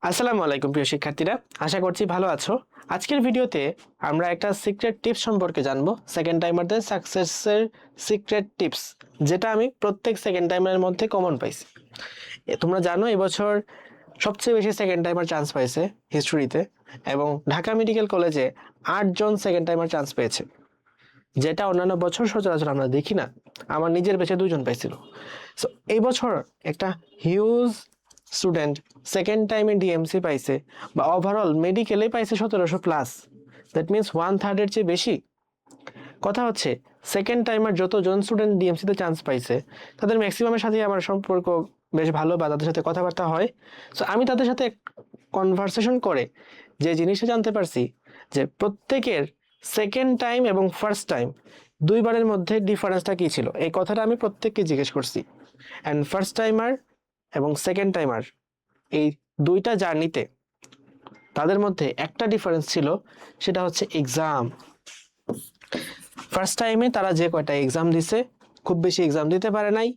আসসালামু আলাইকুম প্রিয় শিক্ষার্থীরা, আশা করছি ভালো আছো। আজকের ভিডিওতে আমরা একটা সিক্রেট টিপস সম্পর্কে জানবো, সেকেন্ড টাইমারদের সাকসেসের সিক্রেট টিপস, যেটা আমি প্রত্যেক সেকেন্ড টাইমারের মধ্যে কমন পাইছি। তোমরা জানো এবছর সবচেয়ে বেশি সেকেন্ড টাইমার চান্স পাইছে হিস্ট্রিতে, এবং ঢাকা মেডিকেল কলেজে 8 জন সেকেন্ড টাইমার চান্স পেয়েছে, যেটা অন্যান্য বছর সচরাচর আমরা দেখি না। আমার নিজের বেঁচে 2 জন পাইছিল। সো এই বছর একটা হিউজ স্টুডেন্ট সেকেন্ড টাইমে ডিএমসি পাইছে, বা ওভারঅল মেডিকেলে পাইছে 1700+। দ্যাট মিনস 1/3-এর চেয়ে বেশি। কথা হচ্ছে, সেকেন্ড টাইমার যতজন স্টুডেন্ট ডিএমসিতে চান্স পাইছে, তাদের ম্যাক্সিমামের সাথে আমার সম্পর্ক বেশ ভালো, বা তাদের সাথে কথাবার্তা হয়। সো আমি তাদের সাথে কনভারসেশন করে যে জিনিসটা জানতে পারছি, যে প্রত্যেকের সেকেন্ড টাইম এবং ফার্স্ট টাইম দুইবারের মধ্যে ডিফারেন্সটা কী ছিল। এই কথাটা আমি প্রত্যেককে জিজ্ঞেস করছি। অ্যান্ড ফার্স্ট টাইমার এবং সেকেন্ড টাইমার এই দুইটা জার্নিতে তাদের মধ্যে একটা ডিফারেন্স ছিল, সেটা হচ্ছে এক্সাম। ফার্স্ট টাইমে তারা যে কয়টা এক্সাম দিছে, খুব বেশি এক্সাম দিতে পারে নাই।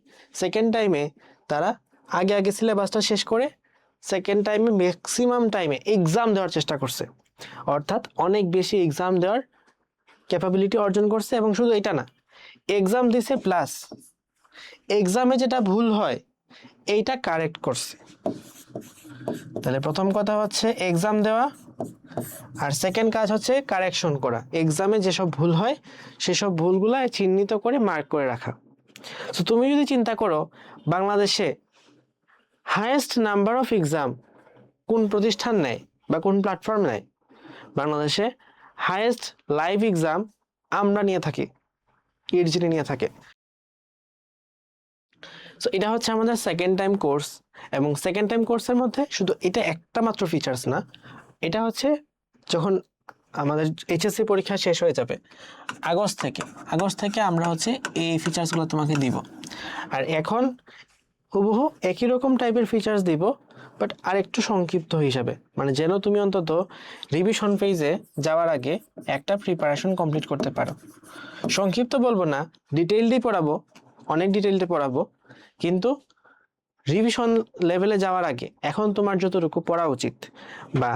সেকেন্ড টাইমে তারা আগে আগে সিলেবাসটা শেষ করে সেকেন্ড টাইমে ম্যাক্সিমাম টাইমে এক্সাম দেওয়ার চেষ্টা করছে, অর্থাৎ অনেক বেশি এক্সাম দেওয়ার ক্যাপাবিলিটি অর্জন করছে। এবং শুধু এটা না, এক্সাম দিছে প্লাস এক্সামে যেটা ভুল হয় এইটা কারেক্ট করছে। তাহলে প্রথম কথা হচ্ছে এক্সাম দেওয়া, আর সেকেন্ড কাজ হচ্ছে কারেকশন করা। এক্সামে যেসব ভুল হয় সেসব ভুলগুলো চিহ্নিত করে মার্ক করে রাখা। তো তুমি যদি চিন্তা করো, বাংলাদেশে হায়েস্ট নাম্বার অফ এক্সাম কোন প্রতিষ্ঠান নেয় বা কোন প্ল্যাটফর্ম নেয়? বাংলাদেশে হায়েস্ট লাইভ এক্সাম আমরা নিয়ে থাকি, ইডজিটি নিয়ে থাকে। সো এটা হচ্ছে আমাদের সেকেন্ড টাইম কোর্স। এবং সেকেন্ড টাইম কোর্সের মধ্যে শুধু এটা একটা মাত্র ফিচার্স না, এটা হচ্ছে যখন আমাদের এইচএসসি পরীক্ষা শেষ হয়ে যাবে আগস্ট থেকে আমরা হচ্ছে এই ফিচার্সগুলো তোমাকে দিব। আর এখন হুবহু একই রকম টাইপের ফিচার্স দিব, বাট আর একটু সংক্ষিপ্ত হিসাবে, মানে যেন তুমি অন্তত রিভিশন পেজে যাওয়ার আগে একটা প্রিপারেশন কমপ্লিট করতে পারো। সংক্ষিপ্ত বলবো না, ডিটেইলডি পড়াবো, অনেক ডিটেইলডে পড়াবো, কিন্তু রিভিশন লেভেলে যাওয়ার আগে এখন তোমার যতটুকু পড়া উচিত, বা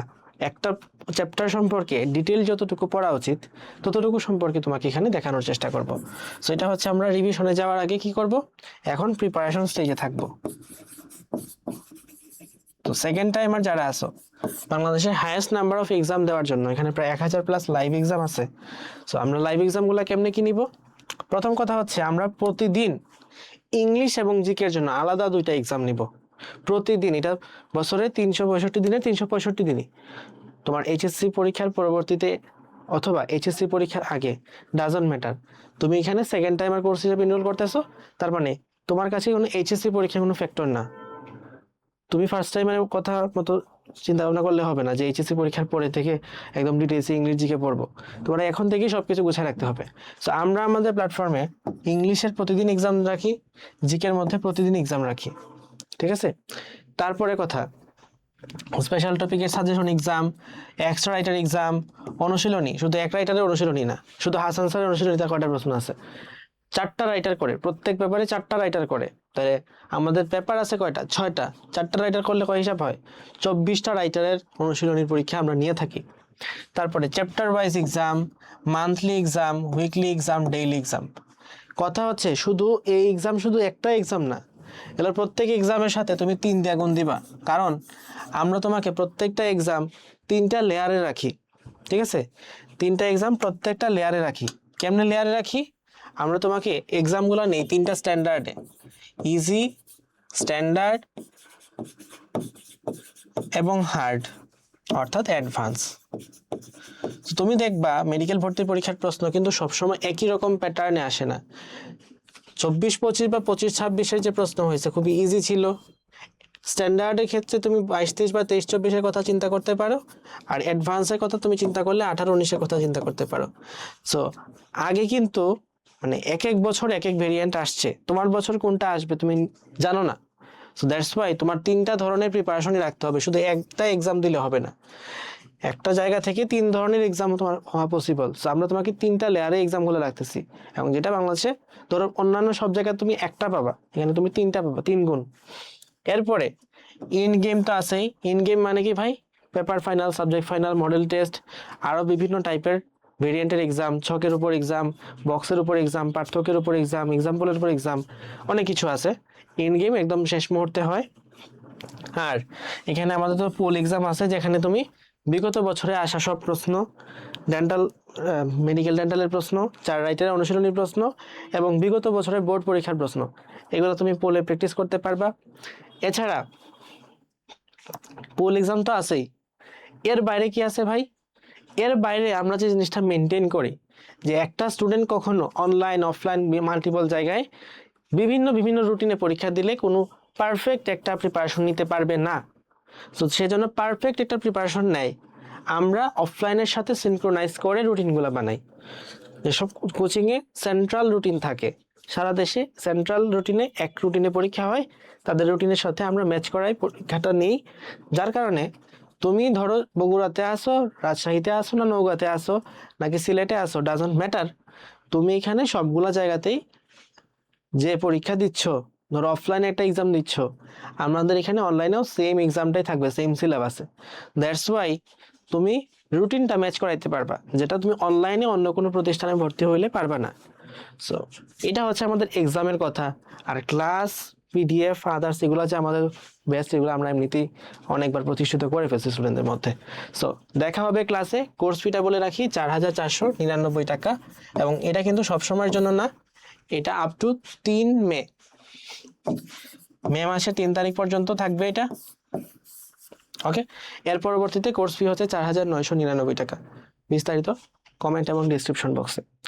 একটা চ্যাপ্টার সম্পর্কে ডিটেল যতটুকু পড়া উচিত ততটুকু সম্পর্কে তোমাকে এখানে দেখানোর চেষ্টা করব। সো এটা হচ্ছে আমরা রিভিশনে যাওয়ার আগে কি করব, এখন প্রিপারেশন স্টেজে থাকবো। তো সেকেন্ড টাইমার যারা আছো, বাংলাদেশের হাইয়েস্ট নাম্বার অফ এক্সাম দেওয়ার জন্য এখানে প্রায় 1000+ লাইভ এক্সাম আছে। সো আমরা লাইভ এক্সামগুলো কেমনে কি নিব? প্রথম কথা হচ্ছে আমরা প্রতিদিন ইংলিশ এবং জিকের জন্য আলাদা 2টা এক্সাম নিব প্রতিদিন। এটা বছরে 365 দিনে 365 দিনই। তোমার এইচএসসি পরীক্ষার পরবর্তীতে অথবা এইচএসসি পরীক্ষার আগে, ডাজন্ট ম্যাটার, তুমি এখানে সেকেন্ড টাইমার কোর্স হিসেবে এনরোল করতেছো, তার মানে তোমার কাছে কোনো এইচএসসি পরীক্ষার কোনো ফ্যাক্টর না। তুমি ফার্স্ট টাইমের কথা মতো চিন্তা ভাবনা করলে হবে না যে এইচএসসি পরীক্ষার পরে থেকে একদম ডিটেলসে ইংলিশ জিকে পড়বো। তোমরা এখন থেকেই সব কিছু গুছিয়ে রাখতে হবে। সো আমরা আমাদের প্ল্যাটফর্মে ইংলিশের প্রতিদিন এক্সাম রাখি, জিকের মধ্যে প্রতিদিন এক্সাম রাখি, ঠিক আছে? তারপরে কথা, স্পেশাল টপিকের suggestion exam, extra writer exam, অনুশীলনী। শুধু এক রাইটারের অনুশীলনী না, শুধু হাসান স্যারের অনুশীলনীতে কয়টা প্রশ্ন আছে? 4টা রাইটার করে, প্রত্যেক পেপারে 4টা রাইটার করে। তাহলে আমাদের পেপার আছে কয়টা? 6টা। 4টা রাইটার করলে কয় হিসাব হয়? 24টা রাইটারের অনুশীলনীর পরীক্ষা আমরা নিয়ে থাকি। তারপরে chapter wise exam, monthly exam, weekly exam, daily exam. কথা হচ্ছে শুধু এই এক্সাম শুধু একটা এক্সাম না, এগুলোর প্রত্যেক এক্সামের সাথে তুমি 3 দিয়ে গুণ দিবা, কারণ আমরা তোমাকে প্রত্যেকটা এক্সাম 3টা লেয়ারে রাখি, ঠিক আছে? 3টা এক্সাম প্রত্যেকটা লেয়ারে রাখি। কেমনে লেয়ারে রাখি? আমরা তোমাকে এক্সামগুলো নেই 3টা স্ট্যান্ডার্ডে: ইজি, স্ট্যান্ডার্ড এবং হার্ড, অর্থাৎ অ্যাডভান্স। তুমি দেখবা মেডিকেল ভর্তি পরীক্ষার প্রশ্ন কিন্তু সবসময় একই রকম প্যাটার্নে আসে না। 24-25 বা 25-26-এর যে প্রশ্ন হয়েছে খুবই ইজি ছিল। স্ট্যান্ডার্ডের ক্ষেত্রে তুমি 22-23 বা 23-24-এর কথা চিন্তা করতে পারো, আর অ্যাডভান্সের কথা তুমি চিন্তা করলে 18-19-এর কথা চিন্তা করতে পারো। সো আগে কিন্তু মানে এক এক বছর এক এক ভেরিয়েন্ট আসছে, তোমার বছর কোনটা আসবে তুমি জানো না। সো দ্যাটস ওয়াই তোমার 3টা ধরনের প্রিপারেশনই রাখতে হবে, শুধু একটা এক্সাম দিলে হবে না। একটা জায়গা থেকে 3 ধরনের এক্সাম তোমার হওয়া পসিবল। সো আমরা তোমাকে 3টা লেয়ারে এক্সামগুলো রাখতেছি, এবং যেটা বাংলাদেশে ধরো অন্যান্য সব জায়গায় তুমি একটা পাবা, এখানে তুমি 3টা পাবা, 3 গুণ। এরপরে ইন গেম তো আছেই। ইন গেম মানে কি ভাই? Paper final, subject final, model test, আরও বিভিন্ন টাইপের ভেরিয়েন্টের এক্সাম, ছকের উপর এক্সাম, বক্সের উপর এক্সাম, পার্থক্যের উপর এক্সাম, এক্সাম্পলের উপর এক্সাম, অনেক কিছু আছে। ইন গেম একদম শেষ মুহূর্তে হয়। আর এখানে আমাদের তো পুল এক্সাম আছে, যেখানে তুমি বিগত বছরে আসা সব প্রশ্ন, ডেন্টাল, মেডিকেল ডেন্টালের প্রশ্ন, 4 রাইটের অনুশীলনী প্রশ্ন এবং বিগত বছরের বোর্ড পরীক্ষার প্রশ্ন, এগুলো তুমি পোলে প্র্যাকটিস করতে পারবা। এছাড়া পুল এক্সাম তো আছেই, এর বাইরে কি আছে ভাই? এর বাইরে আমরা যে জিনিসটা মেনটেন করি, যে একটা স্টুডেন্ট কখনো অনলাইন অফলাইন মাল্টিপল জায়গায় বিভিন্ন বিভিন্ন রুটিনে পরীক্ষা দিলে কোনো পারফেক্ট একটা প্রিপারেশন নিতে পারবে না। সো সেজন্য পারফেক্ট একটা প্রিপারেশন নেয়, আমরা অফলাইনের সাথে সিনক্রোনাইজ করে রুটিনগুলো বানাই। যেসব কোচিংয়ে সেন্ট্রাল রুটিন থাকে, সারা দেশে সেন্ট্রাল রুটিনে এক রুটিনে পরীক্ষা হয়, তাদের রুটিনের সাথে আমরা ম্যাচ করাই পরীক্ষাটা নিই। যার কারণে তুমি ধরো বগুড়াতে আসো, রাজশাহীতে আসো, না নওগাঁতে আসো, নাকি সিলেটে আসো, ডাজন্ট ম্যাটার, তুমি এখানে সবগুলা জায়গাতেই যে পরীক্ষা দিচ্ছ, ধরো অফলাইনে একটা এক্সাম দিচ্ছ, আমাদের এখানে অনলাইনেও সেম এক্সামটাই থাকবে, সেম সিলেবাসে। দ্যাটস ওয়াই তুমি রুটিনটা ম্যাচ করাইতে পারবা, যেটা তুমি অনলাইনে অন্য কোনো প্রতিষ্ঠানে ভর্তি হইলে পারবা না। সো এটা হচ্ছে আমাদের এক্সামের কথা। আর ক্লাস, পিডিএফ, আদার্স এগুলো যে আমাদের বেস্ট, এগুলো আমরা এমনিতেই অনেকবার প্রতিষ্ঠিত করে ফেলছি স্টুডেন্টদের মধ্যে। সো দেখা হবে ক্লাসে। কোর্স ফিটা বলে রাখি 4,499 টাকা, এবং এটা কিন্তু সবসময়ের জন্য না, এটা আপ টু 3 মে, মে মাসের 3 তারিখ পর্যন্ত থাকবে এটা। ওকে, এর পরবর্তীতে কোর্স ফি হচ্ছে 4,999 টাকা। বিস্তারিত কমেন্ট এবং ডিসক্রিপশন বক্সে।